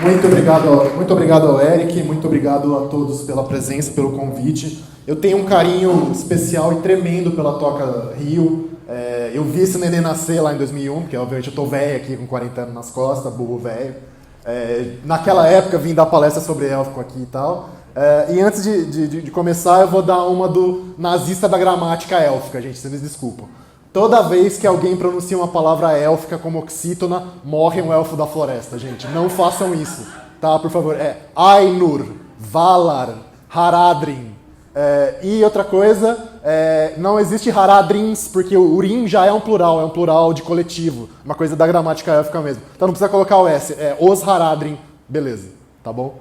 Muito obrigado ao Eric, muito obrigado a todos pela presença, pelo convite. Eu tenho um carinho especial e tremendo pela Toca Rio. Eu vi esse neném nascer lá em 2001, porque obviamente eu tô velho aqui com 40 anos nas costas, burro velho. Naquela época vim dar palestra sobre élfico aqui e tal. E antes de começar eu vou dar uma do nazista da gramática élfica, gente, vocês me desculpam. Toda vez que alguém pronuncia uma palavra élfica como oxítona, morre um elfo da floresta, gente. Não façam isso, tá? Por favor. Ainur, Valar, Haradrim. E outra coisa, não existe Haradrins, porque o Urim já é um plural de coletivo. Uma coisa da gramática élfica mesmo. Então não precisa colocar o S. Os Haradrim, beleza, tá bom?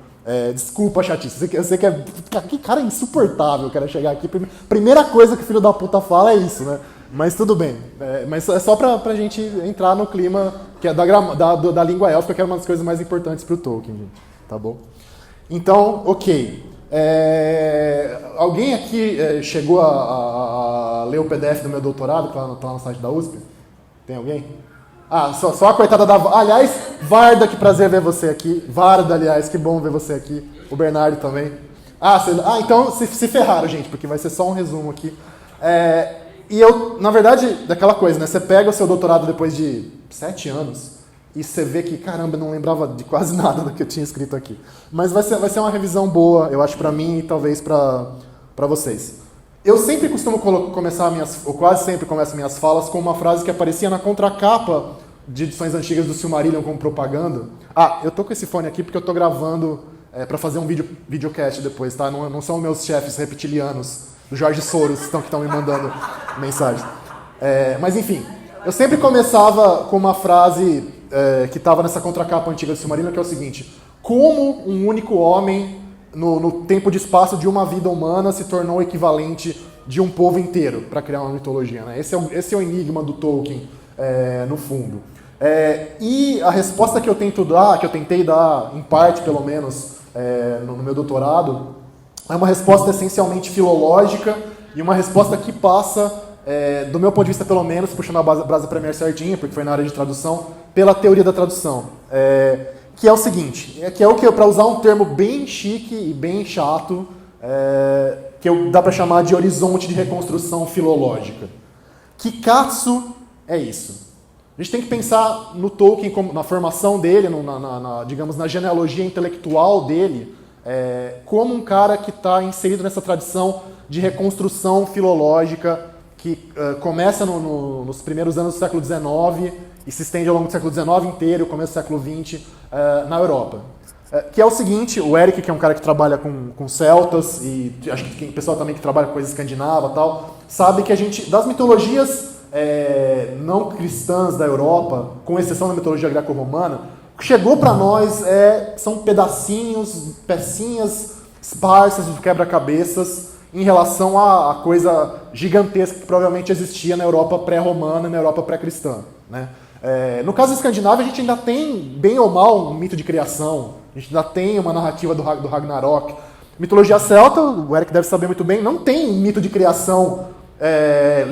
Desculpa a chatice. Eu sei que cara insuportável, quero chegar aqui. Primeira coisa que o filho da puta fala é isso, né? Mas tudo bem. Mas é só pra gente entrar no clima que é da língua élfica, que é uma das coisas mais importantes pro Tolkien, gente. Tá bom? Então, ok. Alguém aqui chegou a ler o PDF do meu doutorado, que tá lá no site da USP? Tem alguém? Só a coitada da... Aliás, Varda, que prazer ver você aqui. Varda, aliás, que bom ver você aqui. O Bernardo também. Então se ferraram, gente, porque vai ser só um resumo aqui. E eu, na verdade, daquela coisa, né? Você pega o seu doutorado depois de 7 anos e você vê que, caramba, eu não lembrava de quase nada do que eu tinha escrito aqui. Mas vai ser uma revisão boa, eu acho, pra mim e talvez pra vocês. Eu sempre costumo começar ou quase sempre começo minhas falas com uma frase que aparecia na contracapa de edições antigas do Silmarillion como propaganda. Eu tô com esse fone aqui porque eu tô gravando pra fazer um videocast depois, tá? Não são meus chefes reptilianos do Jorge Soros que estão me mandando mensagens. Mas enfim, eu sempre começava com uma frase que estava nessa contracapa antiga do Silmarillion, que é o seguinte: como um único homem, no tempo de espaço de uma vida humana, se tornou equivalente de um povo inteiro para criar uma mitologia, né? Esse é o enigma do Tolkien, no fundo. E a resposta que eu tentei dar, em parte pelo menos, no meu doutorado, é uma resposta essencialmente filológica e uma resposta que passa, do meu ponto de vista pelo menos, puxando a brasa Premier certinho, porque foi na área de tradução, pela teoria da tradução. Que é o seguinte, para usar um termo bem chique e bem chato, dá para chamar de horizonte de reconstrução filológica. Kikatsu é isso. A gente tem que pensar no Tolkien, na formação dele, digamos, na genealogia intelectual dele, como um cara que está inserido nessa tradição de reconstrução filológica que começa nos primeiros anos do século XIX e se estende ao longo do século XIX inteiro, começo do século XX, na Europa. Que é o seguinte, o Eric, que é um cara que trabalha com celtas, e acho que tem pessoal também que trabalha com coisa escandinava e tal, sabe que das mitologias não cristãs da Europa, com exceção da mitologia greco-romana, o que chegou para nós são pedacinhos, pecinhas esparsas de quebra-cabeças em relação à coisa gigantesca que provavelmente existia na Europa pré-romana e na Europa pré-cristã, né? No caso escandinavo, a gente ainda tem, bem ou mal, um mito de criação, a gente ainda tem uma narrativa do Ragnarok. Mitologia celta, o Eric deve saber muito bem, não tem mito de criação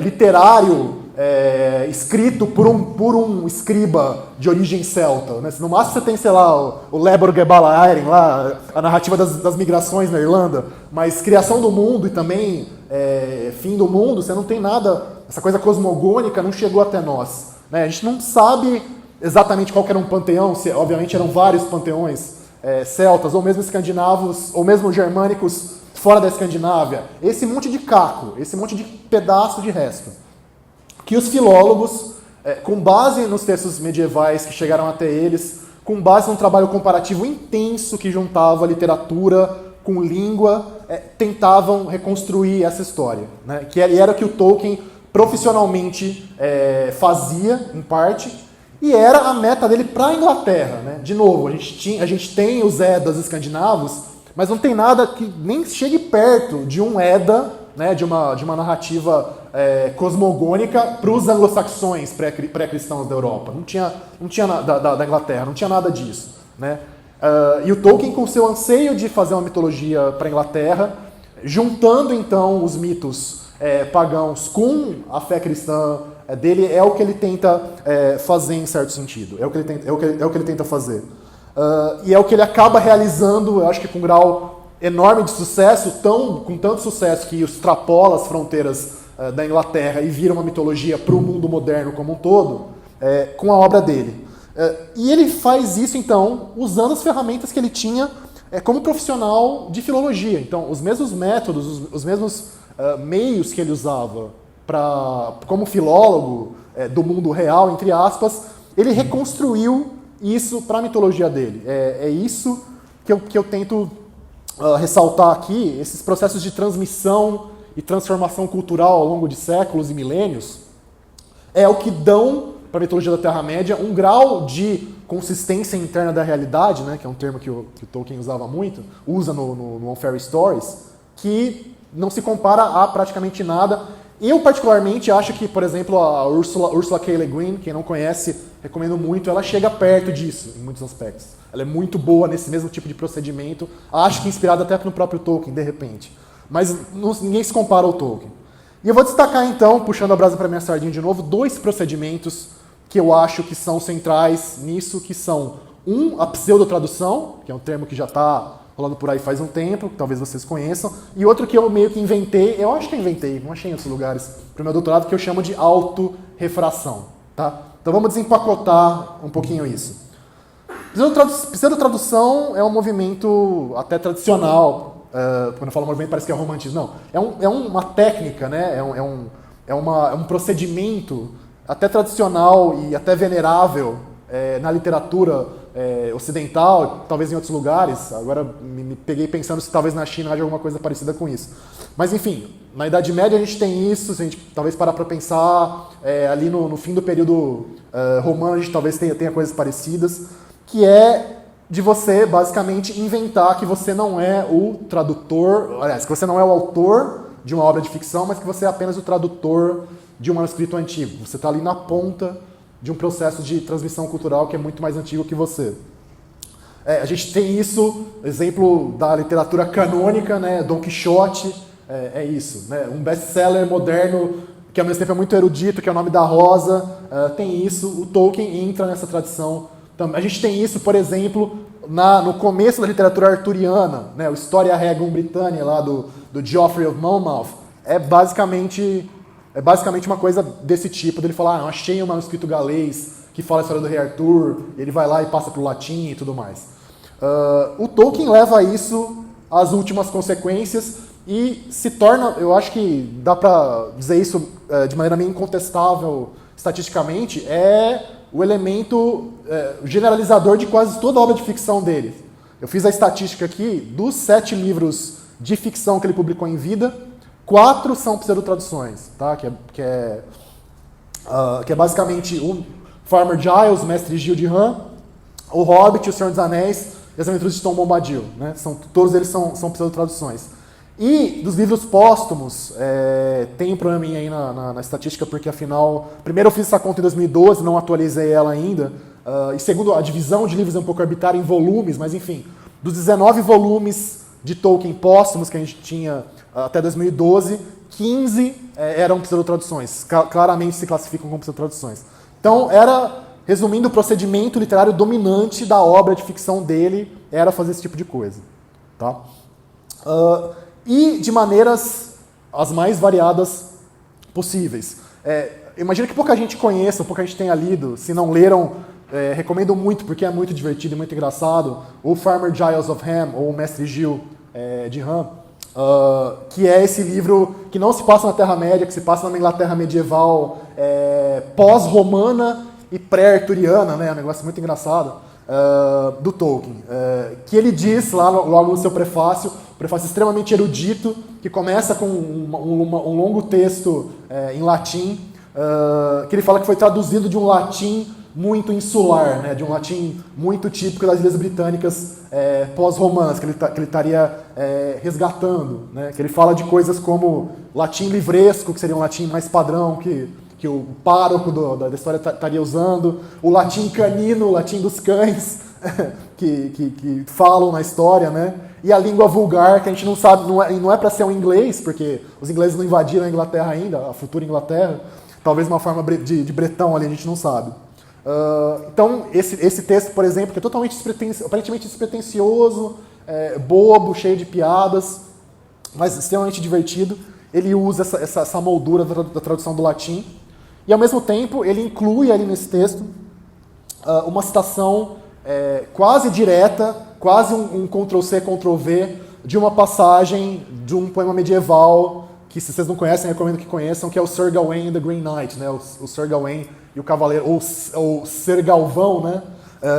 literário escrito por um escriba de origem celta, né? No máximo você tem, sei lá, o Lebor Gebalaeren, lá, a narrativa das migrações na Irlanda, mas criação do mundo e também fim do mundo, você não tem nada, essa coisa cosmogônica não chegou até nós, né? A gente não sabe exatamente qual que era um panteão, obviamente eram vários panteões celtas, ou mesmo escandinavos, ou mesmo germânicos fora da Escandinávia. Esse monte de caco, esse monte de pedaço de resto. Que os filólogos, com base nos textos medievais que chegaram até eles, com base num trabalho comparativo intenso que juntava literatura com língua, tentavam reconstruir essa história, né? Que era o que o Tolkien profissionalmente fazia, em parte, e era a meta dele para a Inglaterra, né? De novo, a gente tem os Eddas escandinavos, mas não tem nada que nem chegue perto de um Edda, né, de uma narrativa cosmogônica para os anglo-saxões pré-cristãos da Europa. Não tinha da Inglaterra, não tinha nada disso, né? E o Tolkien, com seu anseio de fazer uma mitologia para a Inglaterra, juntando então os mitos pagãos com a fé cristã dele, é o que ele tenta fazer em certo sentido. É o que ele tenta fazer. E é o que ele acaba realizando, eu acho que com um grau enorme de sucesso, com tanto sucesso que extrapola as fronteiras da Inglaterra e vira uma mitologia para o mundo moderno como um todo, com a obra dele. E ele faz isso, então, usando as ferramentas que ele tinha como profissional de filologia. Então, os mesmos métodos, os mesmos meios que ele usava como filólogo do mundo real, entre aspas, ele reconstruiu isso para a mitologia dele. É isso que eu tento ressaltar aqui, esses processos de transmissão e transformação cultural ao longo de séculos e milênios, é o que dão para a mitologia da Terra-média um grau de consistência interna da realidade, né, que é um termo que o Tolkien usa no On Fairy Stories, que não se compara a praticamente nada. Eu, particularmente, acho que, por exemplo, a Ursula K. Le Guin, quem não conhece, recomendo muito, ela chega perto disso, em muitos aspectos. Ela é muito boa nesse mesmo tipo de procedimento, acho que inspirada até no próprio Tolkien, de repente. Mas ninguém se compara ao Tolkien. E eu vou destacar, então, puxando a brasa para minha sardinha de novo, 2 procedimentos que eu acho que são centrais nisso, que são, a pseudotradução, que é um termo que já está rolando por aí faz um tempo, que talvez vocês conheçam, e outro que eu meio que inventei, eu acho que eu inventei, não achei em outros lugares, para o meu doutorado, que eu chamo de autorrefração. Tá? Então vamos desempacotar um pouquinho isso. Pseudotradução é um movimento até tradicional. Quando eu falo movimento parece que é romantismo. Não, é uma técnica, né? é um procedimento até tradicional e até venerável na literatura ocidental, talvez em outros lugares. Agora me peguei pensando se talvez na China haja alguma coisa parecida com isso. Mas enfim, na Idade Média a gente tem isso, se a gente talvez parar para pensar, ali no fim do período romano a gente talvez tenha coisas parecidas, que é de você, basicamente, inventar que você não é o tradutor, aliás, que você não é o autor de uma obra de ficção, mas que você é apenas o tradutor de um manuscrito antigo. Você está ali na ponta de um processo de transmissão cultural que é muito mais antigo que você. A gente tem isso, exemplo da literatura canônica, né? Dom Quixote, é isso. Né? Um best-seller moderno que ao mesmo tempo é muito erudito, que é O Nome da Rosa, tem isso. O Tolkien entra nessa tradição. A gente tem isso, por exemplo, no começo da literatura arturiana, né, o História Regum Britannia, lá do Geoffrey of Monmouth, é basicamente uma coisa desse tipo, dele falar, eu achei um manuscrito galês que fala a história do rei Arthur, e ele vai lá e passa para o latim e tudo mais. O Tolkien leva isso às últimas consequências e se torna, eu acho que dá para dizer isso de maneira meio incontestável estatisticamente, o elemento generalizador de quase toda a obra de ficção dele. Eu fiz a estatística aqui, dos 7 livros de ficção que ele publicou em vida, 4 são pseudotraduções, tá? que é basicamente o Farmer Giles, Mestre Gil de Ram, o Hobbit, o Senhor dos Anéis e as Aventuras de Tom Bombadil. Né? Todos eles são pseudotraduções. E dos livros póstumos, tem um probleminha aí na estatística, porque afinal, primeiro eu fiz essa conta em 2012, não atualizei ela ainda, e segundo, a divisão de livros é um pouco arbitrária em volumes, mas enfim, dos 19 volumes de Tolkien póstumos que a gente tinha até 2012, 15 eram pseudotraduções, claramente se classificam como pseudotraduções. Então, resumindo, o procedimento literário dominante da obra de ficção dele era fazer esse tipo de coisa. Tá? E de maneiras as mais variadas possíveis. Imagino que pouca gente conheça, pouca gente tenha lido. Se não leram, recomendo muito, porque é muito divertido e muito engraçado, o Farmer Giles of Ham, ou o Mestre Gil de Ham, que é esse livro que não se passa na Terra-média, que se passa na Inglaterra medieval pós-romana e pré-arturiana, né? É um negócio muito engraçado, do Tolkien, que ele diz lá logo no seu prefácio extremamente erudito, que começa com um longo texto em latim, que ele fala que foi traduzido de um latim muito insular, né, de um latim muito típico das Ilhas Britânicas pós-romanas, que ele estaria resgatando. Né, que ele fala de coisas como latim livresco, que seria um latim mais padrão, que o pároco da história estaria usando, o latim canino, o latim dos cães, que falam na história, né? E a língua vulgar, que a gente não sabe, não é para ser um inglês, porque os ingleses não invadiram a Inglaterra ainda, a futura Inglaterra, talvez uma forma de bretão ali, a gente não sabe. Então, esse texto, por exemplo, que é totalmente aparentemente despretensioso, bobo, cheio de piadas, mas extremamente divertido, ele usa essa moldura da tradução do latim, e ao mesmo tempo ele inclui ali nesse texto uma citação quase direta, quase um Ctrl-C, Ctrl-V, de uma passagem de um poema medieval, que se vocês não conhecem, eu recomendo que conheçam, que é o Sir Gawain and the Green Knight, né? O Sir Gawain e o Cavaleiro, ou Ser Galvão, né?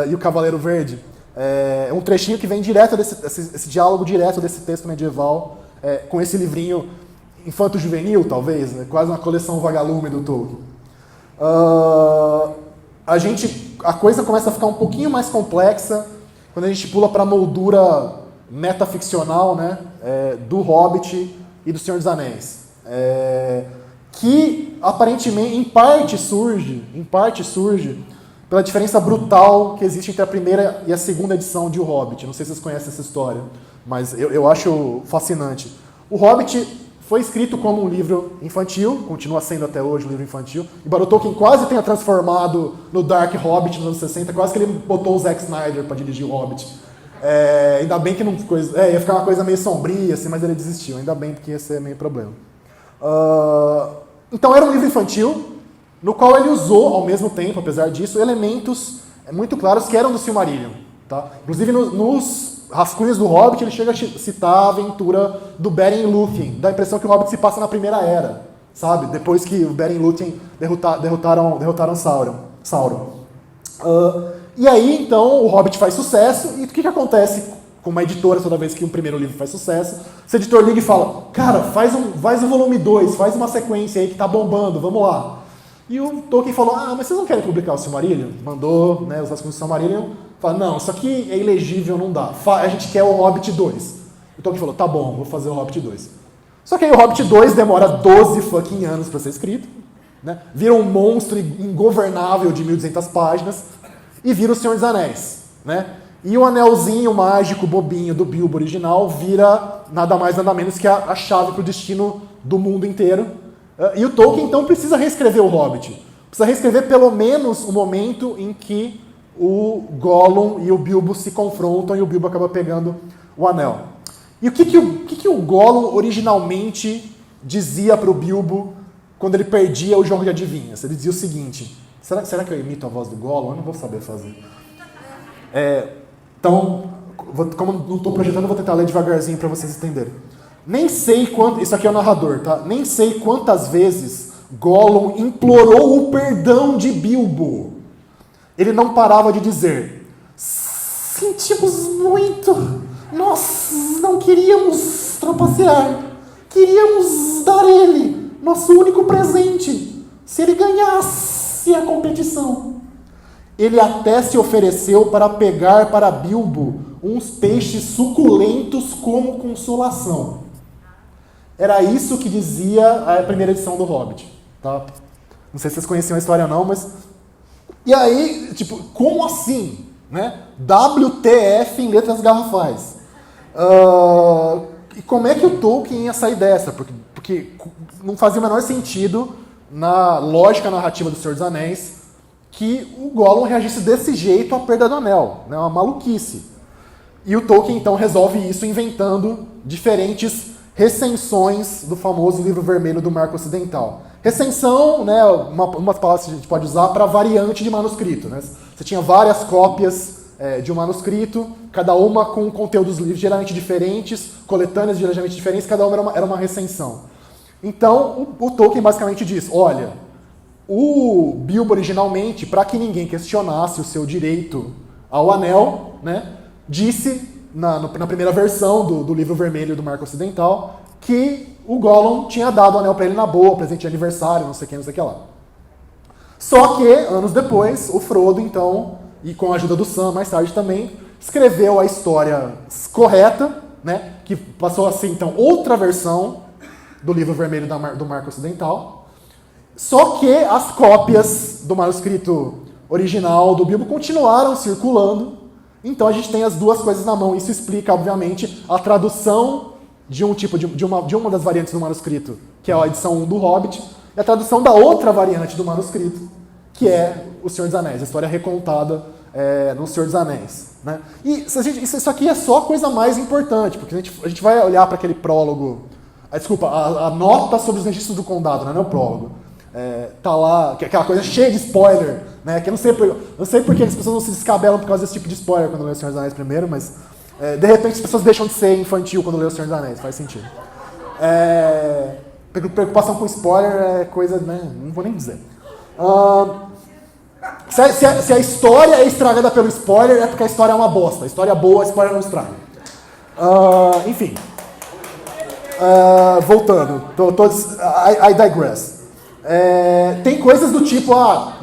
E o Cavaleiro Verde. É um trechinho que vem direto esse diálogo direto desse texto medieval, com esse livrinho infanto-juvenil, talvez, né? Quase uma coleção vagalume do Tolkien. A coisa começa a ficar um pouquinho mais complexa quando a gente pula para a moldura metaficcional, né? Do Hobbit e do Senhor dos Anéis. Que aparentemente, em parte surge pela diferença brutal que existe entre a primeira e a segunda edição de O Hobbit. Não sei se vocês conhecem essa história, mas eu acho fascinante. O Hobbit foi escrito como um livro infantil, continua sendo até hoje um livro infantil, embora o Tolkien quase tenha transformado no Dark Hobbit nos anos 60, quase que ele botou o Zack Snyder para dirigir o Hobbit. Ainda bem que não... ia ficar uma coisa meio sombria, assim, mas ele desistiu. Ainda bem, porque ia ser meio problema. Então era um livro infantil, no qual ele usou, ao mesmo tempo, apesar disso, elementos muito claros que eram do Silmarillion. Tá? Inclusive, nos rascunhos do Hobbit, ele chega a citar a aventura do Beren e Lúthien. Dá a impressão que o Hobbit se passa na Primeira Era, sabe? Depois que o Beren e Lúthien derrotaram Sauron. E aí, então, o Hobbit faz sucesso, e o que acontece com uma editora toda vez que um primeiro livro faz sucesso? Esse editor liga e fala, cara, faz um volume 2, faz uma sequência aí que tá bombando, vamos lá. E o Tolkien falou, mas vocês não querem publicar o Silmarillion? Mandou, né, os rascunhos do Silmarillion. Falou, não, isso aqui é ilegível, não dá. A gente quer o Hobbit 2. O Tolkien falou, tá bom, vou fazer o Hobbit 2. Só que aí o Hobbit 2 demora 12 fucking anos para ser escrito, né? Vira um monstro ingovernável de 1.200 páginas e vira o Senhor dos Anéis, né? E o anelzinho mágico bobinho do Bilbo original vira nada mais nada menos que a chave para o destino do mundo inteiro. E o Tolkien, então, precisa reescrever o Hobbit. Precisa reescrever pelo menos o momento em que o Gollum e o Bilbo se confrontam e o Bilbo acaba pegando o anel. E o que o Gollum originalmente dizia para o Bilbo quando ele perdia o jogo de adivinhas? Ele dizia o seguinte... Será que eu imito a voz do Gollum? Eu não vou saber fazer. Então, como não estou projetando, vou tentar ler devagarzinho para vocês entenderem. Nem sei quanto... Isso aqui é o narrador, tá? Nem sei quantas vezes Gollum implorou o perdão de Bilbo. Ele não parava de dizer: sentimos muito. Nós não queríamos trapacear. Queríamos dar ele nosso único presente. Se ele ganhasse a competição. Ele até se ofereceu para pegar para Bilbo uns peixes suculentos como consolação. Era isso que dizia a primeira edição do Hobbit. Tá? Não sei se vocês conheciam a história ou não, mas... E aí, tipo, como assim? Né? WTF em letras garrafais. E como é que o Tolkien ia sair dessa? Porque não fazia o menor sentido na lógica narrativa do Senhor dos Anéis que o Gollum reagisse desse jeito à perda do anel. Né? Uma maluquice. E o Tolkien, então, resolve isso inventando diferentes recensões do famoso Livro Vermelho do Marco Ocidental. Recensão, né, uma palavra que a gente pode usar para variante de manuscrito. Né? Você tinha várias cópias de um manuscrito, cada uma com conteúdos geralmente diferentes, coletâneas geralmente diferentes, cada uma era uma recensão. Então, o Tolkien basicamente diz, olha, o Bilbo originalmente, para que ninguém questionasse o seu direito ao anel, né, disse, na primeira versão do Livro Vermelho do Marco Ocidental, que o Gollum tinha dado o anel para ele na boa, presente de aniversário, não sei o que lá. Só que, anos depois, o Frodo, então, e com a ajuda do Sam, mais tarde também, escreveu a história correta, né, que passou a ser, então, outra versão do Livro Vermelho do Marco Ocidental. Só que as cópias do manuscrito original do Bilbo continuaram circulando. Então a gente tem as duas coisas na mão. Isso explica, obviamente, a tradução de uma das variantes do manuscrito, que é a edição 1 do Hobbit, e a tradução da outra variante do manuscrito, que é O Senhor dos Anéis, a história recontada no Senhor dos Anéis. Né? E isso aqui é só a coisa mais importante, porque a gente vai olhar para aquele prólogo, a nota sobre os registros do condado, não é o prólogo. Tá lá, que é aquela coisa cheia de spoiler, né? Que eu não sei porque as pessoas não se descabelam por causa desse tipo de spoiler quando lê o Senhor dos Anéis primeiro, mas de repente as pessoas deixam de ser infantil quando lê o Senhor dos Anéis, faz sentido. Preocupação com spoiler é coisa, né? Não vou nem dizer. Se a história é estragada pelo spoiler, é porque a história é uma bosta. A história é boa, a spoiler não estraga. Enfim. Voltando. I digress. Tem coisas do tipo,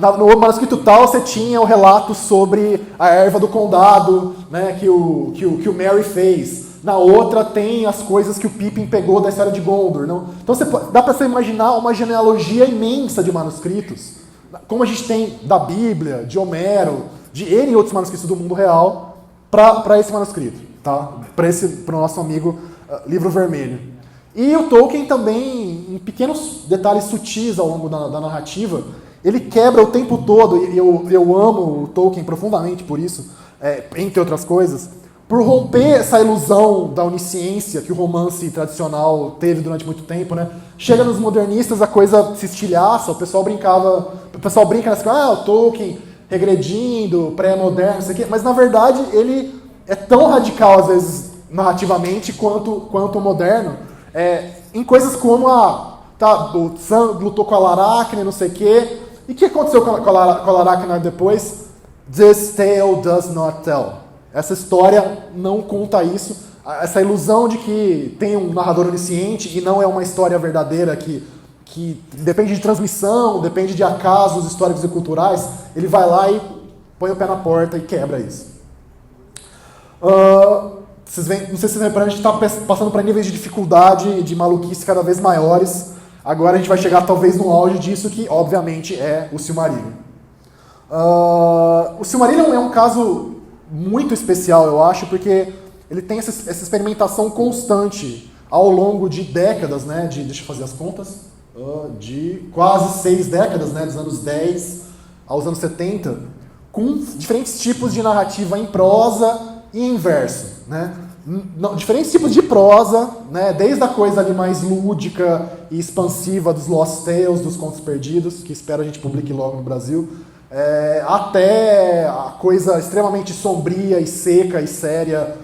no manuscrito tal você tinha o relato sobre a erva do condado, né, que o Merry fez. Na outra tem as coisas que o Pippin pegou da história de Gondor. Não? Então dá para você imaginar uma genealogia imensa de manuscritos, como a gente tem da Bíblia, de Homero, de N outros manuscritos do mundo real, para esse manuscrito, tá? Para o nosso amigo Livro Vermelho. E o Tolkien também, em pequenos detalhes sutis ao longo da narrativa, ele quebra o tempo todo, e eu amo o Tolkien profundamente por isso, entre outras coisas, por romper essa ilusão da onisciência que o romance tradicional teve durante muito tempo, né? Chega nos modernistas, a coisa se estilhaça, o pessoal brinca nessa coisa, o Tolkien regredindo, pré-moderno, não sei o quê, mas na verdade ele é tão radical, às vezes, narrativamente, quanto o moderno, em coisas como o Sam lutou com a Laracne, não sei o quê, e o que aconteceu com a Laracne depois? This tale does not tell. Essa história não conta isso. Essa ilusão de que tem um narrador onisciente e não é uma história verdadeira que depende de transmissão, depende de acasos históricos e culturais, ele vai lá e põe o pé na porta e quebra isso. Não sei se vocês reparam, a gente está passando para níveis de dificuldade e de maluquice cada vez maiores. Agora a gente vai chegar talvez no auge disso, que obviamente é o Silmarillion. O Silmarillion é um caso muito especial, eu acho, porque ele tem essa experimentação constante ao longo de décadas, né, deixa eu fazer as contas, de quase 6 décadas, né, dos anos 10 aos anos 70, com diferentes tipos de narrativa em prosa e em verso, né? Diferentes tipos de prosa, né, desde a coisa ali mais lúdica e expansiva dos Lost Tales, dos Contos Perdidos, que espero a gente publique logo no Brasil, até a coisa extremamente sombria e seca e séria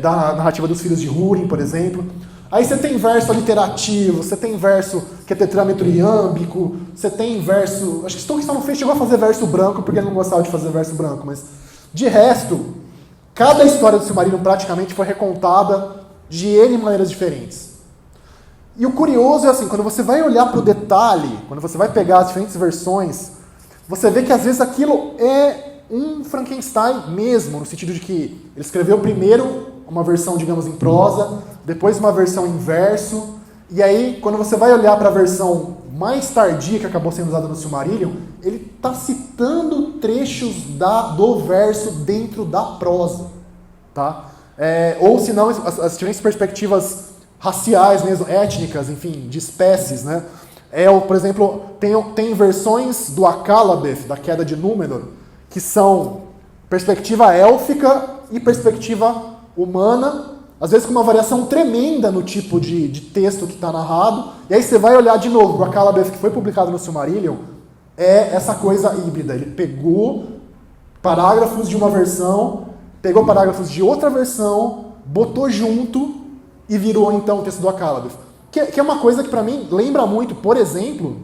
da narrativa dos Filhos de Húrin, por exemplo. Aí você tem verso literativo, você tem verso que é tetrâmetro iâmbico, você tem verso... Acho que Tolkien só não chegou a fazer verso branco porque ele não gostava de fazer verso branco, mas de resto, cada história do Silmarillion praticamente foi recontada de N maneiras diferentes. E o curioso é assim, quando você vai olhar para o detalhe, quando você vai pegar as diferentes versões, você vê que às vezes aquilo é um Frankenstein mesmo, no sentido de que ele escreveu primeiro uma versão, digamos, em prosa, depois uma versão em verso, e aí quando você vai olhar para a versão mais tardia que acabou sendo usada no Silmarillion, ele está citando trechos do verso dentro da prosa. Tá? Ou se não, as diferentes perspectivas raciais mesmo, étnicas, enfim, de espécies, né? Por exemplo, tem versões do Akallabeth, da Queda de Númenor, que são perspectiva élfica e perspectiva humana, às vezes com uma variação tremenda no tipo de texto que está narrado, e aí você vai olhar de novo, o Akallabeth, que foi publicado no Silmarillion, é essa coisa híbrida. Ele pegou parágrafos de uma versão, pegou parágrafos de outra versão, botou junto e virou então o texto do Akallabeth. Que é uma coisa que para mim lembra muito, por exemplo,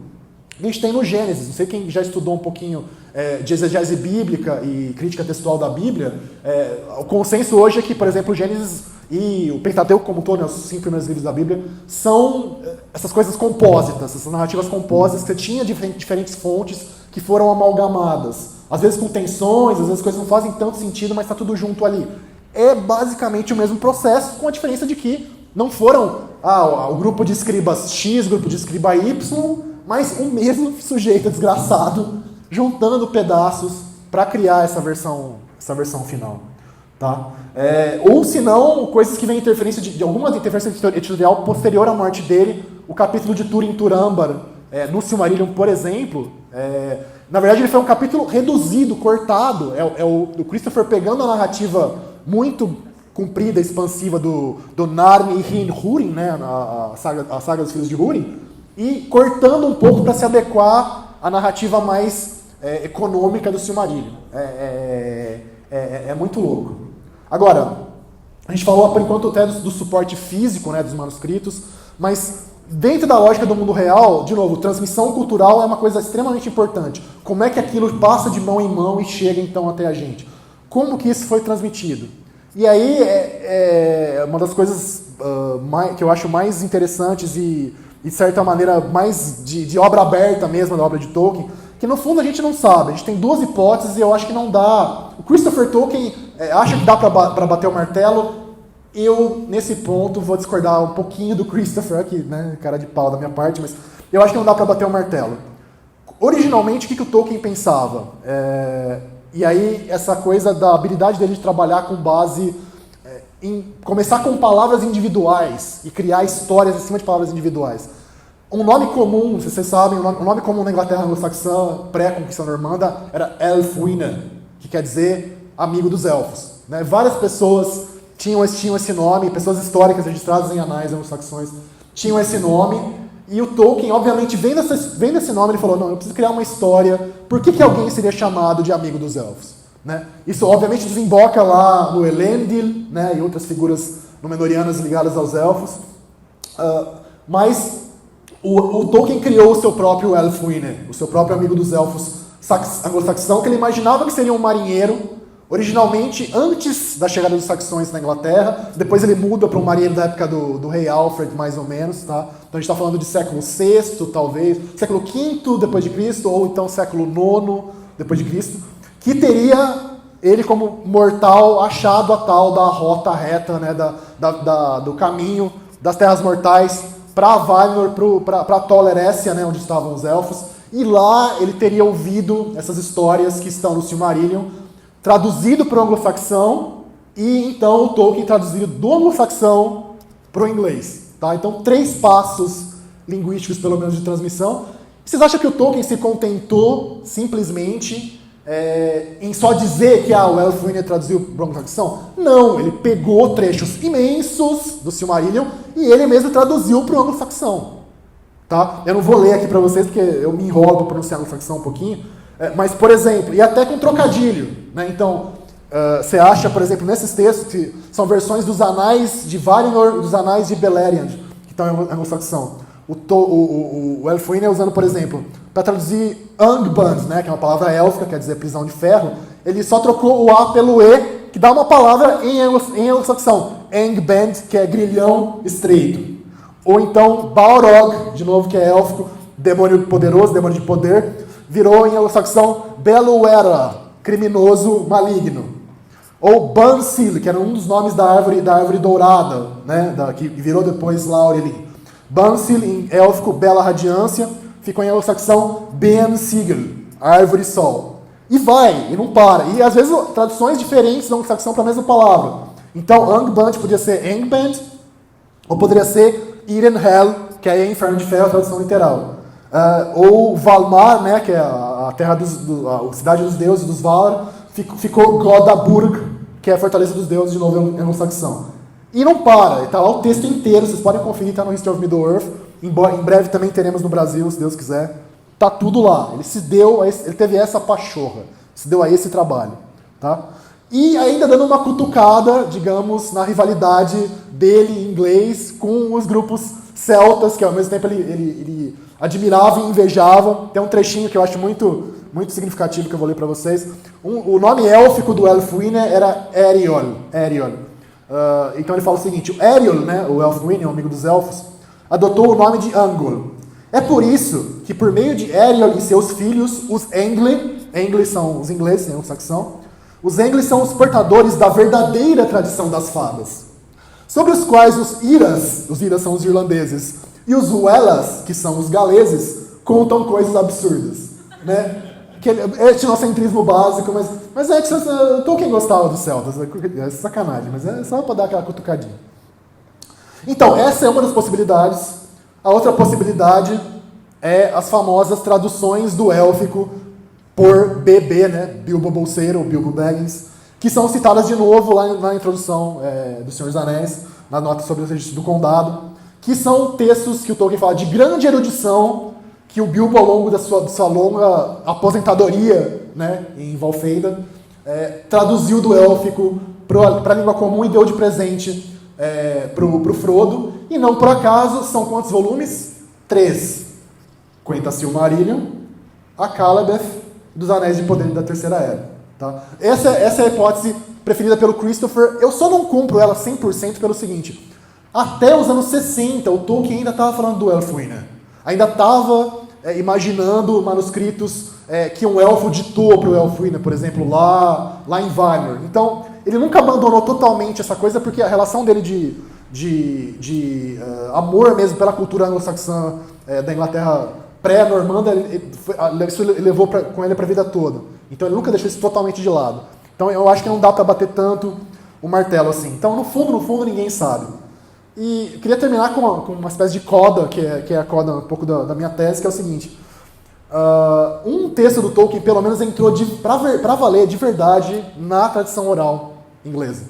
a gente tem no Gênesis. Não sei quem já estudou um pouquinho de exegese bíblica e crítica textual da Bíblia. O consenso hoje é que, por exemplo, o Gênesis e o Pentateuco como um todo, né, os 5 primeiros livros da Bíblia, são essas coisas compósitas, essas narrativas compósitas que você tinha diferentes fontes que foram amalgamadas. Às vezes com tensões, às vezes as coisas não fazem tanto sentido, mas está tudo junto ali. É basicamente o mesmo processo, com a diferença de que não foram o grupo de escribas X, grupo de escriba Y, mas o mesmo sujeito desgraçado juntando pedaços para criar essa versão final. Tá? Ou se não, coisas que vêm interferência de alguma interferência editorial posterior à morte dele. O capítulo de Túrin Turambar, no Silmarillion, por exemplo, Na verdade, ele foi um capítulo reduzido, cortado. É o Christopher pegando a narrativa muito comprida, expansiva do Narn e Hin-Húrin, né, a saga dos filhos de Húrin, e cortando um pouco para se adequar à narrativa mais econômica do Silmarillion. É muito louco. Agora, a gente falou por enquanto até do suporte físico, né, dos manuscritos, mas dentro da lógica do mundo real, de novo, transmissão cultural é uma coisa extremamente importante. Como é que aquilo passa de mão em mão e chega então até a gente? Como que isso foi transmitido? E aí uma das coisas que eu acho mais interessantes e de certa maneira mais de obra aberta mesmo, da obra de Tolkien, que no fundo a gente não sabe. A gente tem duas hipóteses e eu acho que não dá. O Christopher Tolkien acha que dá para bater o martelo. Eu, nesse ponto, vou discordar um pouquinho do Christopher aqui, né, cara de pau da minha parte, mas eu acho que não dá para bater o martelo. Originalmente, o que o Tolkien pensava? E aí, essa coisa da habilidade dele de trabalhar com base em começar com palavras individuais e criar histórias em cima de palavras individuais. Um nome comum, se vocês sabem, um nome comum na Inglaterra anglo-saxã, pré-conquista normanda, era Elfwine, que quer dizer amigo dos elfos. Né? Várias pessoas tinham esse nome, pessoas históricas registradas em anais anglo-saxões tinham esse nome, e o Tolkien, obviamente, vendo esse nome, ele falou, não, eu preciso criar uma história, por que alguém seria chamado de amigo dos elfos? Né? Isso, obviamente, desemboca lá no Elendil, né, e outras figuras númenóreanas ligadas aos elfos, mas o Tolkien criou o seu próprio Elfwine, o seu próprio amigo dos elfos anglo-saxão, que ele imaginava que seria um marinheiro, originalmente antes da chegada dos saxões na Inglaterra, depois ele muda para um marinheiro da época do rei Alfred, mais ou menos, tá? Então a gente está falando de século VI, talvez, século V depois de Cristo, ou então século IX depois de Cristo, que teria ele como mortal achado a tal da rota reta, né, do caminho das terras mortais para Valinor, para Tol Eressëa, né, onde estavam os elfos, e lá ele teria ouvido essas histórias que estão no Silmarillion, traduzido para o anglo-saxão, e então o Tolkien traduzido do anglo-saxão para o inglês. Tá? Então, 3 passos linguísticos, pelo menos, de transmissão. Vocês acham que o Tolkien se contentou, simplesmente, em só dizer que o Elfwine traduziu para o anglo-saxão? Não, ele pegou trechos imensos do Silmarillion e ele mesmo traduziu para o anglo-saxão. Tá? Eu não vou ler aqui para vocês, porque eu me enrolo para pronunciar anglo-saxão um pouquinho, mas, por exemplo, e até com trocadilho, né? Então, você acha, por exemplo, nesses textos, que são versões dos anais de Valinor, dos anais de Beleriand, que estão em anglo-saxão. O Elfwine usando, por exemplo, para traduzir Angband, né, que é uma palavra élfica, quer dizer prisão de ferro, ele só trocou o A pelo E, que dá uma palavra em anglo-saxão, Angband, que é grilhão estreito. Ou então Balrog, de novo, que é élfico, demônio poderoso, demônio de poder, virou em anglo-saxão Beluera, criminoso maligno. Ou Bansil, que era um dos nomes da árvore dourada, né, que virou depois Laurelin. Bansil, em élfico, bela radiância, ficou em anglo-saxão Ben Sigil, árvore sol. E vai, e não para. E às vezes traduções diferentes do anglo-saxão para a mesma palavra. Então, Angband podia ser Angband, ou poderia ser Irenhel, que é inferno de ferro, a tradução literal. Ou Valmar, né, que é a terra a cidade dos deuses, dos Valar, ficou Godaburg, que é a fortaleza dos deuses, de novo em anglo-saxão. E não para, está lá o texto inteiro, vocês podem conferir, está no History of Middle-earth, em breve também teremos no Brasil, se Deus quiser. Está tudo lá, ele teve essa pachorra, se deu a esse trabalho. Tá? E ainda dando uma cutucada, digamos, na rivalidade dele em inglês com os grupos celtas, que ao mesmo tempo ele admirava e invejava. Tem um trechinho que eu acho muito, muito significativo que eu vou ler para vocês. O nome élfico do Elfwine era Eriol. Então ele fala o seguinte, o Eriol, né, o Elfwine, o amigo dos elfos, adotou o nome de Angol. É por isso que por meio de Eriol e seus filhos, os Engli são os ingleses, né, saxão, os Engli são os portadores da verdadeira tradição das fadas, sobre os quais os Iras são os irlandeses, e os Wellas, que são os galeses, contam coisas absurdas. Né? É etnocentrismo básico, mas é que Tolkien gostava dos celtas, é sacanagem, mas é só para dar aquela cutucadinha. Então, essa é uma das possibilidades. A outra possibilidade é as famosas traduções do élfico por BB, né? Bilbo Bolseiro, Bilbo Baggins, que são citadas de novo lá na introdução do Senhor dos Anéis, na nota sobre os registros do condado, que são textos que o Tolkien fala de grande erudição, que o Bilbo, ao longo da sua longa aposentadoria, né, em Valfenda, traduziu do élfico para a língua comum e deu de presente para o Frodo. E não por acaso, são quantos volumes? 3. Quenta Silmarillion, a Cálebeth dos Anéis de Poder da Terceira Era. Tá? Essa é a hipótese preferida pelo Christopher. Eu só não compro ela 100% pelo seguinte: até os anos 60, o Tolkien ainda estava falando do Elfwine. Ainda estava imaginando manuscritos que um elfo ditou para o Elfwine, por exemplo, lá em Valinor. Então, ele nunca abandonou totalmente essa coisa, porque a relação dele de amor mesmo pela cultura anglo-saxã da Inglaterra pré-normanda, isso levou com ele para a vida toda. Então, ele nunca deixou isso totalmente de lado. Então, eu acho que não dá para bater tanto o martelo assim. Então, no fundo, ninguém sabe. E eu queria terminar com uma espécie de coda, que é a coda um pouco da minha tese, que é o seguinte. Um texto do Tolkien, pelo menos, entrou para valer, de verdade, na tradição oral inglesa,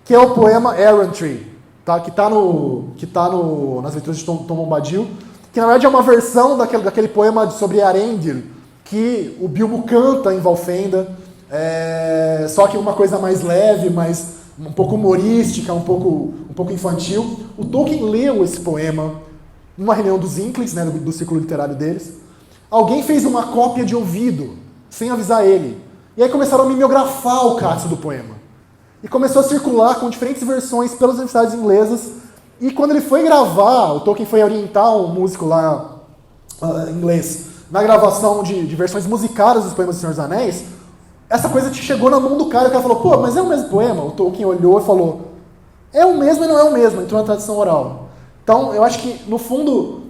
que é o poema Errantry, tá? que está nas leituras de Tom Bombadil, que na verdade é uma versão daquele poema sobre Arendil, que o Bilbo canta em Valfenda, só que uma coisa mais leve, um pouco humorística, um pouco infantil. O Tolkien leu esse poema numa reunião dos Inklings, né, do círculo literário deles. Alguém fez uma cópia de ouvido, sem avisar ele. E aí começaram a mimeografar o cálice do poema. E começou a circular com diferentes versões pelas universidades inglesas. E quando ele foi gravar, o Tolkien foi orientar um músico lá, inglês, na gravação de versões musicadas dos poemas do Senhor dos Anéis, essa coisa chegou na mão do cara, e o cara falou: pô, mas é o mesmo poema? O Tolkien olhou e falou: é o mesmo e não é o mesmo, entrou na tradição oral. Então, eu acho que, no fundo,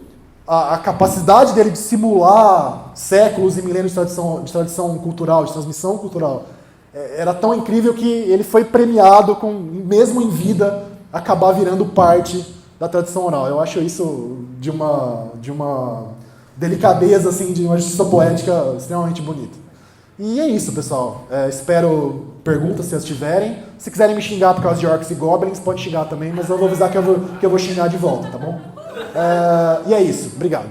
a capacidade dele de simular séculos e milênios de tradição cultural, de transmissão cultural, era tão incrível que ele foi premiado com, mesmo em vida, acabar virando parte da tradição oral. Eu acho isso de uma delicadeza, assim, de uma justiça poética extremamente bonita. E é isso, pessoal. Espero perguntas, se as tiverem. Se quiserem me xingar por causa de orcs e goblins, pode xingar também, mas eu vou avisar que eu vou xingar de volta, tá bom? E é isso. Obrigado.